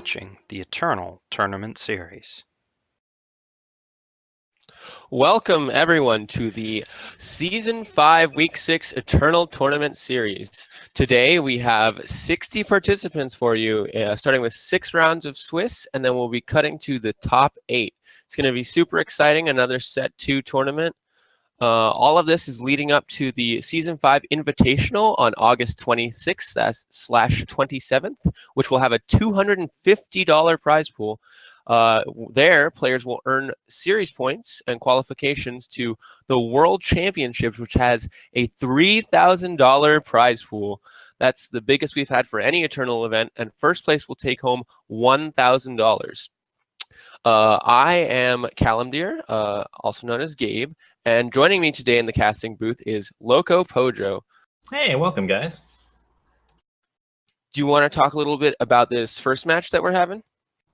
watching the Eternal Tournament Series. Welcome, everyone, to the Season 5, Week 6 Eternal Tournament Series. Today, we have 60 participants for you, starting with 6 rounds of Swiss, and then we'll be cutting to the top 8. It's going to be super exciting, another Set 2 tournament. All of this is leading up to the Season 5 Invitational on August 26th / 27th, which will have a $250 prize pool. There, players will earn series points and qualifications to the World Championships, which has a $3,000 prize pool. That's the biggest we've had for any Eternal event, and first place will take home $1,000. I am Calimdir, also known as Gabe, and joining me today in the casting booth is LocoPojo. Hey, welcome, guys. Do you want to talk a little bit about this first match that we're having?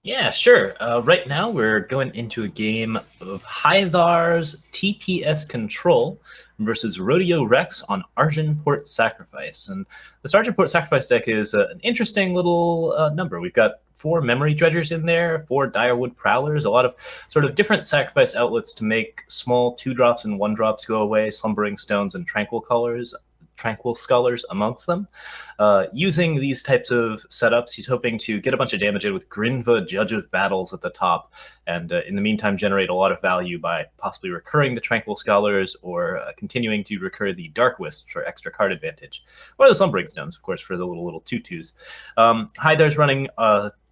Yeah, sure. Right now, we're going into a game of HiThar's TPS Control versus Rodeorex on Argent Port Sacrifice. And this Argent Port Sacrifice deck is an interesting little number. We've got 4 Memory Dredgers in there, 4 Direwood Prowlers, a lot of sort of different sacrifice outlets to make small 2-drops and 1-drops go away, Slumbering Stones and Tranquil Scholars amongst them. Using these types of setups, he's hoping to get a bunch of damage in with Grinva, Judge of Battles at the top, and in the meantime generate a lot of value by possibly recurring the Tranquil Scholars or continuing to recur the Dark Wisps for extra card advantage, or the Slumbering Stones, of course, for the little 2/2s. HiThar's running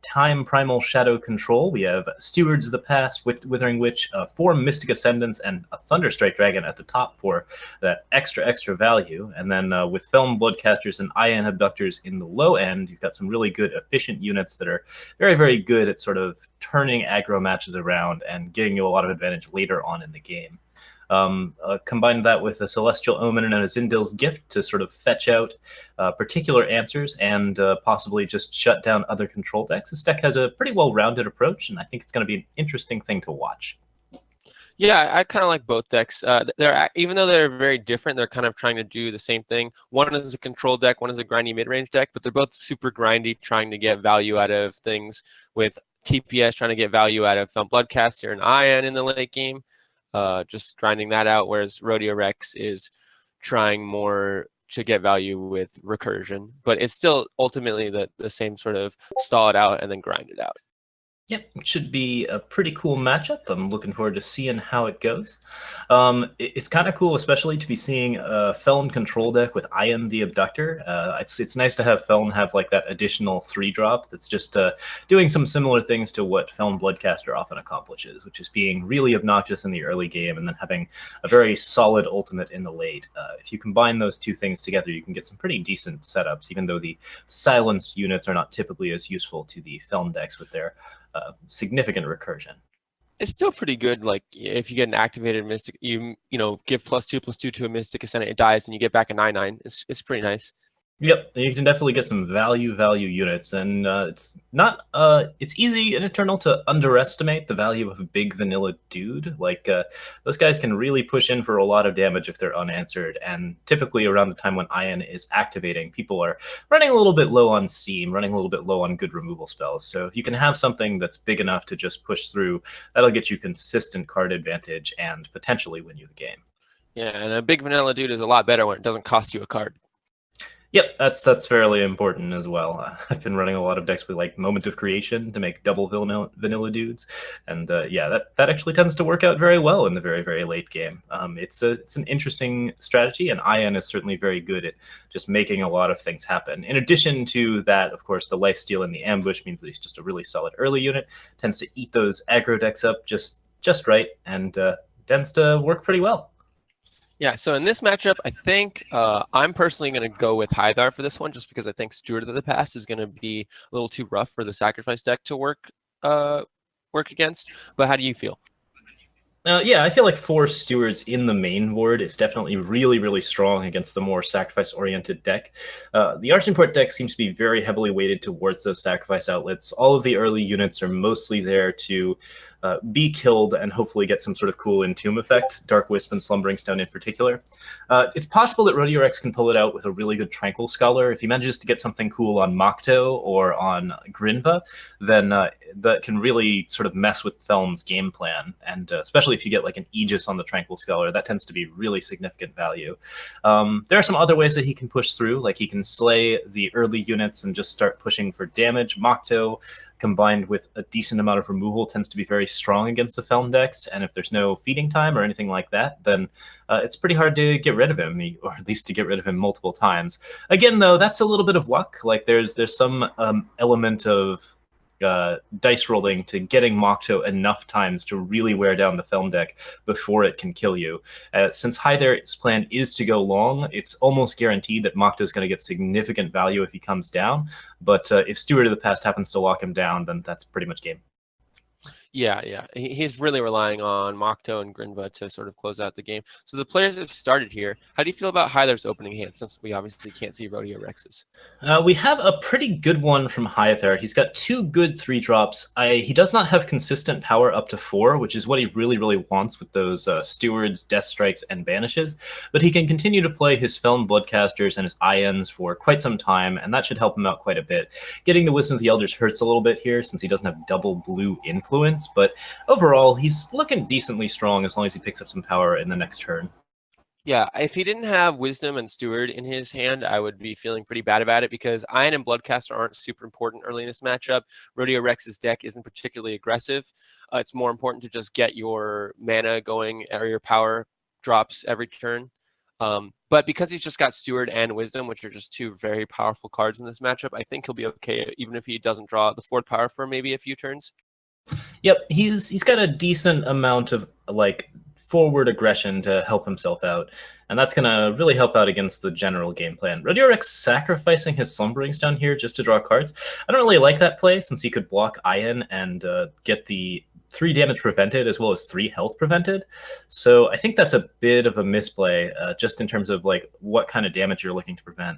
Time Primal Shadow Control. We have Stewards of the Past, Withering Witch, 4 Mystic Ascendants, and a Thunderstrike Dragon at the top for that extra value. And then with Feln Bloodcasters and Iron Abductors in the low end, you've got some really good efficient units that are very good at sort of turning aggro matches around and giving you a lot of advantage later on in the game. Combine that with a Celestial Omen and a Zindil's Gift to sort of fetch out particular answers and possibly just shut down other control decks. This deck has a pretty well-rounded approach, and I think it's going to be an interesting thing to watch. Yeah, I kind of like both decks. Even though they're very different, they're kind of trying to do the same thing. One is a control deck, one is a grindy mid-range deck, but they're both super grindy, trying to get value out of things, with TPS trying to get value out of Feln Bloodcaster and Iron in the late game. Just grinding that out, whereas Rodeorex is trying more to get value with recursion, but it's still ultimately the same sort of stall it out and then grind it out. Yep, it should be a pretty cool matchup. I'm looking forward to seeing how it goes. It's kind of cool, especially to be seeing a Feln control deck with Iron the Abductor. It's nice to have Feln have like that additional 3-drop that's just doing some similar things to what Feln Bloodcaster often accomplishes, which is being really obnoxious in the early game and then having a very solid ultimate in the late. If you combine those two things together, you can get some pretty decent setups, even though the silenced units are not typically as useful to the Feln decks with their significant recursion. It's still pretty good. Like if you get an activated Mystic, you give +2/+2 to a Mystic Ascendant, it dies, and you get back a 9/9. It's pretty nice. Yep, you can definitely get some value units, and it's easy in Eternal to underestimate the value of a big vanilla dude. Like those guys can really push in for a lot of damage if they're unanswered, and typically around the time when Iron is activating, people are running a little bit low on Seam, running a little bit low on good removal spells. So if you can have something that's big enough to just push through, that'll get you consistent card advantage and potentially win you the game. Yeah, and a big vanilla dude is a lot better when it doesn't cost you a card. Yep, that's fairly important as well. I've been running a lot of decks with like Moment of Creation to make double vanilla dudes, and yeah, that actually tends to work out very well in the very late game. It's an interesting strategy, and Ian is certainly very good at just making a lot of things happen. In addition to that, of course, the lifesteal in the ambush means that he's just a really solid early unit. Tends to eat those aggro decks up just right, and tends to work pretty well. Yeah, so in this matchup, I think I'm personally going to go with HiThar for this one, just because I think Steward of the Past is going to be a little too rough for the Sacrifice deck to work against. But how do you feel? Yeah, I feel like 4 Stewards in the main board is definitely really strong against the more sacrifice-oriented deck. The Argent deck seems to be very heavily weighted towards those sacrifice outlets. All of the early units are mostly there to be killed and hopefully get some sort of cool Entomb effect, Dark Wisp and Slumbering Stone in particular. It's possible that Rodeorex can pull it out with a really good Tranquil Scholar. If he manages to get something cool on Mocto or on Grinva, then that can really sort of mess with Felm's game plan. And especially if you get like an Aegis on the Tranquil Scholar, that tends to be really significant value. There are some other ways that he can push through, like he can slay the early units and just start pushing for damage. Mocto, combined with a decent amount of removal, tends to be very strong against the Felm decks, and if there's no feeding time or anything like that, then it's pretty hard to get rid of him, or at least to get rid of him multiple times. Again, though, that's a little bit of luck. Like there's some element of dice rolling to getting Mocto enough times to really wear down the Felm deck before it can kill you. Since HiThar's plan is to go long, it's almost guaranteed that Mocto is going to get significant value if he comes down. But if Steward of the Past happens to lock him down, then that's pretty much game. Yeah. He's really relying on Mocto and Grinva to sort of close out the game. So the players have started here. How do you feel about HiThar's opening hand, since we obviously can't see Rodeorex's? We have a pretty good one from HiThar. He's got 2 good 3-drops. He does not have consistent power up to 4, which is what he really wants with those Stewards, Death Strikes, and Banishes. But he can continue to play his Felm Bloodcasters and his INs for quite some time, and that should help him out quite a bit. Getting the Wisdom of the Elders hurts a little bit here, since he doesn't have double blue influence, but overall, he's looking decently strong as long as he picks up some power in the next turn. Yeah, if he didn't have Wisdom and Steward in his hand, I would be feeling pretty bad about it, because Iron and Bloodcaster aren't super important early in this matchup. Rodeorex's deck isn't particularly aggressive. It's more important to just get your mana going or your power drops every turn. But because he's just got Steward and Wisdom, which are just 2 very powerful cards in this matchup, I think he'll be okay, even if he doesn't draw the 4th power for maybe a few turns. Yep, he's got a decent amount of like forward aggression to help himself out, and that's gonna really help out against the general game plan. Rodeorex sacrificing his Slumbering Stone here just to draw cards. I don't really like that play, since he could block Iron and get the 3 damage prevented as well as 3 health prevented. So I think that's a bit of a misplay, just in terms of like what kind of damage you're looking to prevent.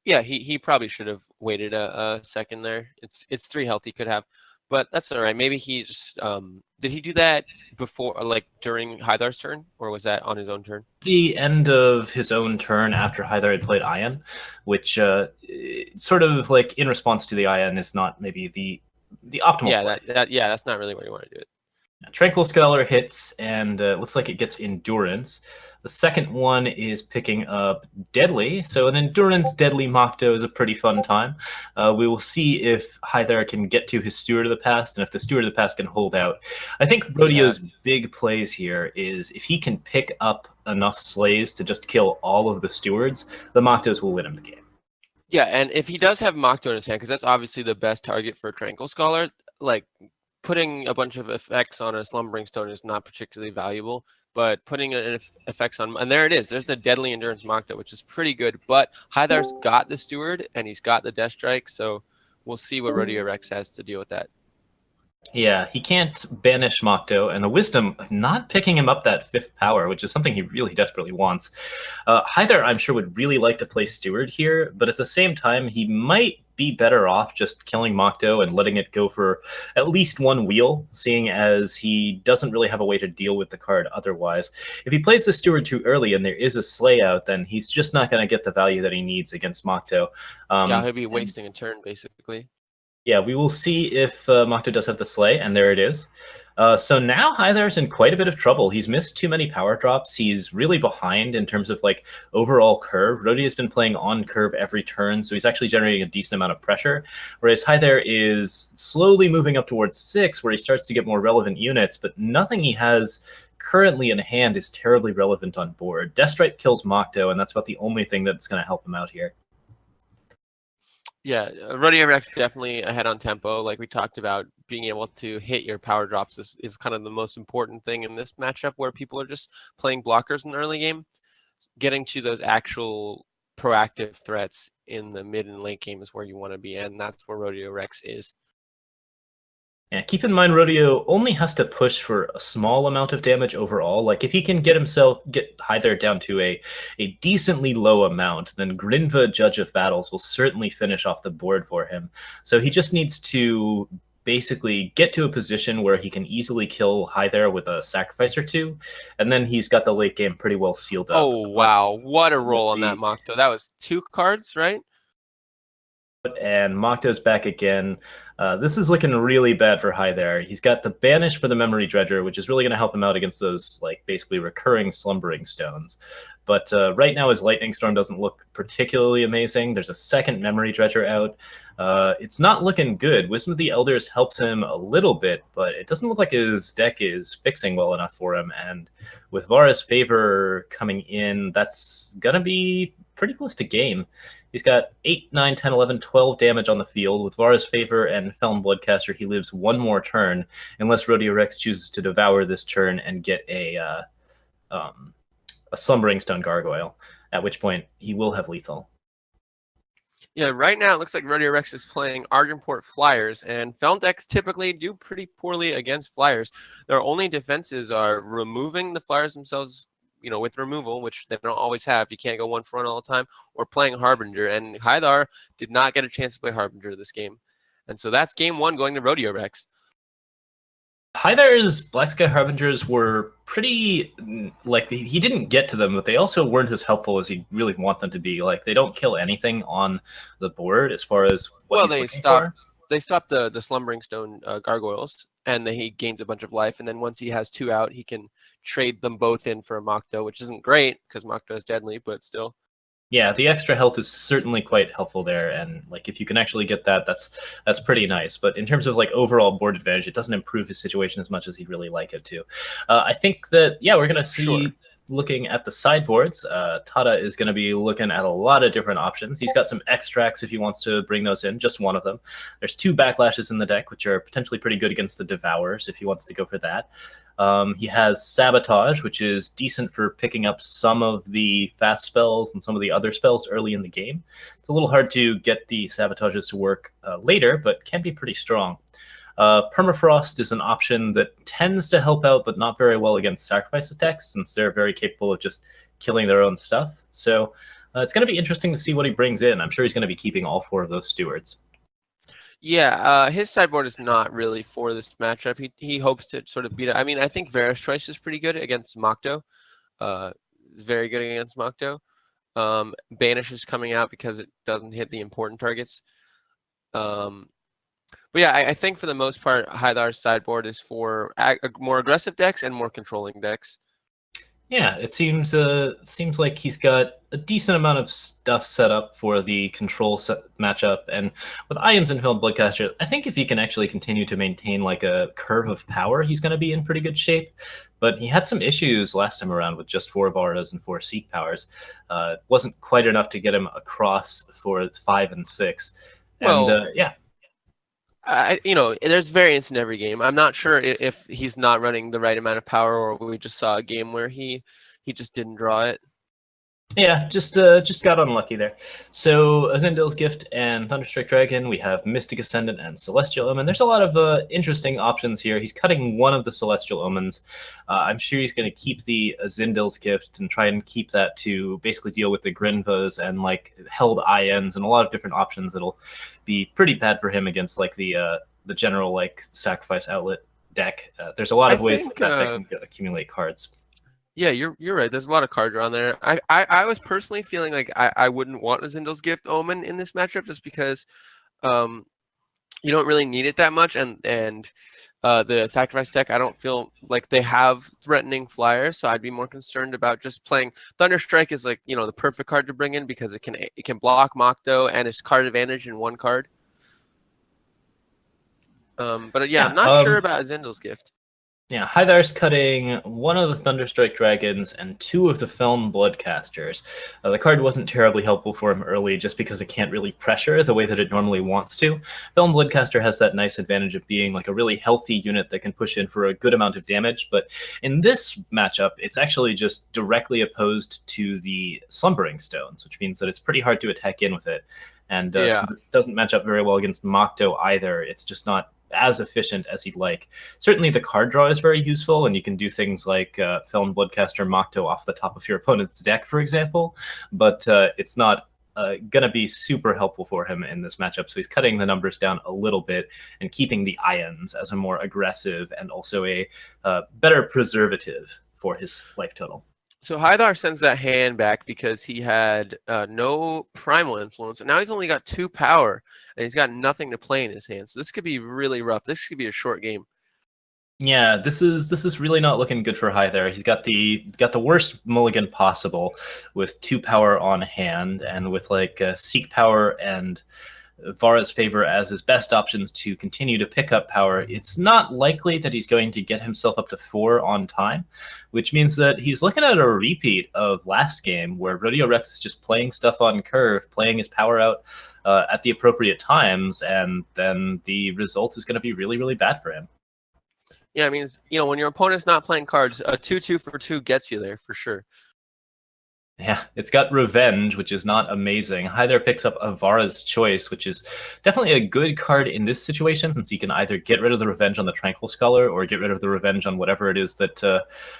Yeah, he probably should have waited a second there. It's 3 health he could have. But that's all right. Maybe he just did he do that before, like during HiThar's turn, or was that on his own turn? The end of his own turn after HiThar had played Ion, which sort of like in response to the Ion is not maybe the optimal play. That's not really where you want to do it. Tranquil Scholar hits, and looks like it gets Endurance. The second one is picking up Deadly. So an Endurance Deadly Mocto is a pretty fun time. We will see if HiThar can get to his Steward of the Past, and if the Steward of the Past can hold out. I think Rodeo's big plays here is if he can pick up enough Slays to just kill all of the Stewards, the Moctos will win him the game. Yeah, and if he does have Mocto in his hand, because that's obviously the best target for a Tranquil Scholar, like putting a bunch of effects on a Slumbering Stone is not particularly valuable, but putting effects on, and there it is. There's the Deadly Endurance Mocto, which is pretty good. But HiThar's got the Steward, and he's got the Death Strike, so we'll see what Rodeorex has to deal with that. Yeah, he can't banish Mocto, and the Wisdom not picking him up that 5th power, which is something he really desperately wants. HiThar, I'm sure, would really like to play Steward here, but at the same time, he might be better off just killing Mocto and letting it go for at least 1 wheel, seeing as he doesn't really have a way to deal with the card otherwise. If he plays the Steward too early and there is a Slay out, then he's just not going to get the value that he needs against Mocto. Yeah, he'll be wasting a turn, basically. Yeah, we will see if Mocto does have the Slay, and there it is. So now HiThar's in quite a bit of trouble. He's missed too many power drops. He's really behind in terms of like overall curve. Rodeo has been playing on curve every turn, so he's actually generating a decent amount of pressure. Whereas HiThar is slowly moving up towards 6, where he starts to get more relevant units, but nothing he has currently in hand is terribly relevant on board. Deathstrike kills Mocto, and that's about the only thing that's going to help him out here. Yeah, Rodeorex definitely ahead on tempo. Like we talked about, being able to hit your power drops is kind of the most important thing in this matchup, where people are just playing blockers in the early game. Getting to those actual proactive threats in the mid and late game is where you want to be, and that's where Rodeorex is. Yeah, keep in mind Rodeo only has to push for a small amount of damage overall. Like if he can get HiThar down to a decently low amount, then Grinva, Judge of Battles, will certainly finish off the board for him. So he just needs to basically get to a position where he can easily kill HiThar with a sacrifice or two, and then he's got the late game pretty well sealed up. Oh, wow. What a roll on that Mokto. That was 2 cards, right? And Mokto's back again. This is looking really bad for HiThar. He's got the Banish for the Memory Dredger, which is really going to help him out against those like basically recurring Slumbering Stones. But right now his Lightning Storm doesn't look particularly amazing. There's a second Memory Dredger out. It's not looking good. Wisdom of the Elders helps him a little bit, but it doesn't look like his deck is fixing well enough for him. And with Vara's Favor coming in, that's going to be pretty close to game. He's got 8, 9, 10, 11, 12 damage on the field. With Vara's Favor and Felon Bloodcaster, he lives one more turn, unless Rodeorex chooses to devour this turn and get a Slumbering Stone Gargoyle, at which point he will have lethal. Yeah, right now it looks like Rodeorex is playing Argenport Flyers, and Felon decks typically do pretty poorly against Flyers. Their only defenses are removing the Flyers themselves, with removal, which they don't always have. You can't go 1-for-1 all the time, or playing Harbinger. And HiThar did not get a chance to play Harbinger this game. And so that's game 1 going to Rodeorex. HiThar's Black Sky Harbingers were pretty, like, he didn't get to them, but they also weren't as helpful as he really want them to be. Like, they don't kill anything on the board as far as what he's looking for. They stop the Slumbering Stone Gargoyles, and then he gains a bunch of life. And then once he has 2 out, he can trade them both in for a Mokto, which isn't great because Mokto is deadly, but still. Yeah, the extra health is certainly quite helpful there, and like if you can actually get that, that's pretty nice. But in terms of like overall board advantage, it doesn't improve his situation as much as he'd really like it to. I think that we're gonna see. Sure. Looking at the sideboards, Tada is going to be looking at a lot of different options. He's got some extracts if he wants to bring those in, just one of them. There's 2 backlashes in the deck, which are potentially pretty good against the Devourers if he wants to go for that. He has Sabotage, which is decent for picking up some of the fast spells and some of the other spells early in the game. It's a little hard to get the Sabotages to work later, but can be pretty strong. Permafrost is an option that tends to help out, but not very well against sacrifice attacks, since they're very capable of just killing their own stuff. So it's going to be interesting to see what he brings in. I'm sure he's going to be keeping all 4 of those stewards. Yeah, his sideboard is not really for this matchup. He hopes to sort of beat it. I mean, I think Vera's Choice is pretty good against Mokto. It's very good against Mokto. Banish is coming out because it doesn't hit the important targets. But yeah, I think for the most part, HiThar's sideboard is for more aggressive decks and more controlling decks. Yeah, it seems like he's got a decent amount of stuff set up for the control matchup, and with Ions and Felon Bloodcaster, I think if he can actually continue to maintain like a curve of power, he's going to be in pretty good shape. But he had some issues last time around with just 4 Varas and 4 Seek Powers. It wasn't quite enough to get him across for 5 and 6. And yeah. There's variance in every game. I'm not sure if he's not running the right amount of power, or we just saw a game where he just didn't draw it. Yeah, just got unlucky there. So Azindil's Gift and Thunderstrike Dragon, we have Mystic Ascendant and Celestial Omen. There's a lot of interesting options here. He's cutting one of the Celestial Omens. I'm sure he's going to keep the Azindil's Gift and try and keep that to basically deal with the Grinvas and like held Ions and a lot of different options that'll be pretty bad for him against like the general like sacrifice outlet deck. There's a lot of ways that deck can accumulate cards. Yeah, you're right. There's a lot of card draw on there. I was personally feeling like I wouldn't want Azindil's Gift Omen in this matchup just because you don't really need it that much, and the sacrifice deck, I don't feel like they have threatening flyers, so I'd be more concerned about just playing Thunderstrike is like the perfect card to bring in because it can block Mokto and it's card advantage in 1 card. But yeah, I'm not sure about Azindil's Gift. Yeah, HiThar's cutting one of the Thunderstrike Dragons and 2 of the Felon Bloodcasters. The card wasn't terribly helpful for him early just because it can't really pressure the way that it normally wants to. Felon Bloodcaster has that nice advantage of being like a really healthy unit that can push in for a good amount of damage, but in this matchup, it's actually just directly opposed to the Slumbering Stones, which means that it's pretty hard to attack in with it. And since it doesn't match up very well against Mokto either, it's just not as efficient as he'd like. Certainly the card draw is very useful, and you can do things like Felon Bloodcaster Mokto off the top of your opponent's deck, for example, but it's not going to be super helpful for him in this matchup. So he's cutting the numbers down a little bit and keeping the ions as a more aggressive and also a better preservative for his life total. So HiThar sends that hand back because he had no primal influence, and now he's only got 2 power, and he's got nothing to play in his hand. So this could be really rough. This could be a short game. Yeah, this is really not looking good for HiThar. He's got the worst mulligan possible with 2 power on hand, and with like Seek power and Vara's favor as his best options to continue to pick up power. It's not likely that he's going to get himself up to 4 on time, which means that he's looking at a repeat of last game where Rodeorex is just playing stuff on curve, playing his power out at the appropriate times, and then the result is going to be really, really bad for him. Yeah, it means, when your opponent's not playing cards, a 2/2 for 2 gets you there for sure. Yeah, it's got Revenge, which is not amazing. HiThar picks up Avara's Choice, which is definitely a good card in this situation, since he can either get rid of the Revenge on the Tranquil Scholar or get rid of the Revenge on whatever it is that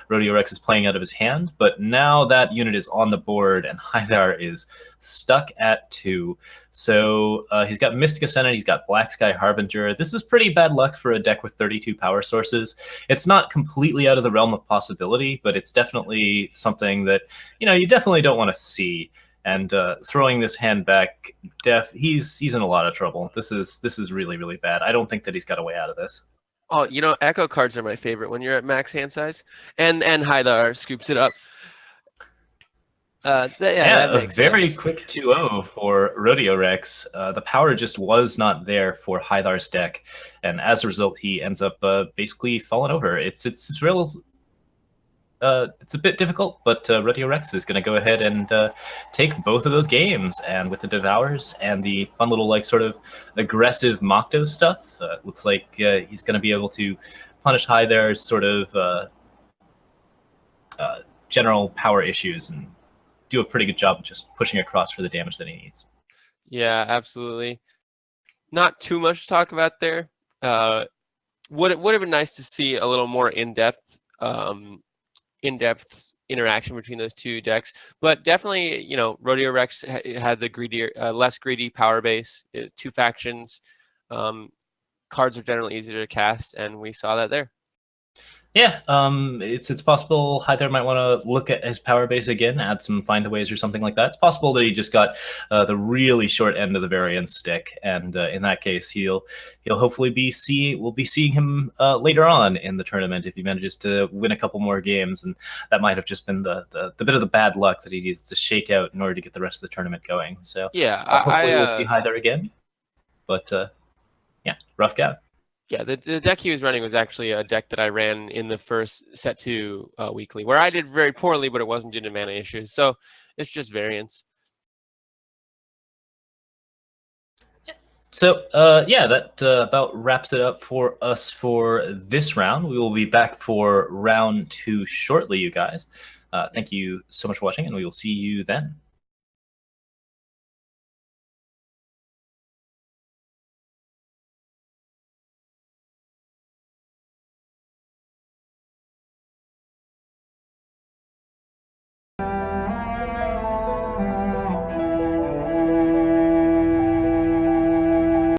Rodeorex is playing out of his hand. But now that unit is on the board, and HiThar is stuck at 2. So he's got Mystic Ascendant, he's got Black Sky Harbinger. This is pretty bad luck for a deck with 32 power sources. It's not completely out of the realm of possibility, but it's definitely something that, you definitely don't want to see. And throwing this hand back, he's in a lot of trouble. This is really, really bad. I don't think that he's got a way out of this. Oh, Echo cards are my favorite when you're at max hand size, and HiThar scoops it up. That a makes very sense. quick 2-0 for Rodeorex. The power just was not there for HiThar's deck, and as a result, he ends up basically falling over. It's real. It's a bit difficult, but Rodeorex is going to go ahead and take both of those games, and with the Devours and the fun little sort of aggressive Mokto stuff, looks like he's going to be able to punish HiThar's sort of general power issues and do a pretty good job of just pushing across for the damage that he needs. Yeah, absolutely. Not too much to talk about there. Would have been nice to see a little more in-depth interaction between those 2 decks, but definitely, Rodeorex had the less greedy power base. 2 factions. Cards are generally easier to cast, and we saw that there. Yeah, it's possible HiThar might want to look at his power base again, add some Find-A-Ways or something like that. It's possible that he just got the really short end of the variance stick, and in that case, he'll hopefully we'll be seeing him later on in the tournament if he manages to win a couple more games, and that might have just been the bit of the bad luck that he needs to shake out in order to get the rest of the tournament going. So yeah, hopefully we'll see HiThar again, but yeah, rough guy. Yeah, the deck he was running was actually a deck that I ran in the first set 2 weekly, where I did very poorly, but it wasn't due to mana issues. So it's just variance. So yeah, that about wraps it up for us for this round. We will be back for round 2 shortly, you guys. Thank you so much for watching, and we will see you then.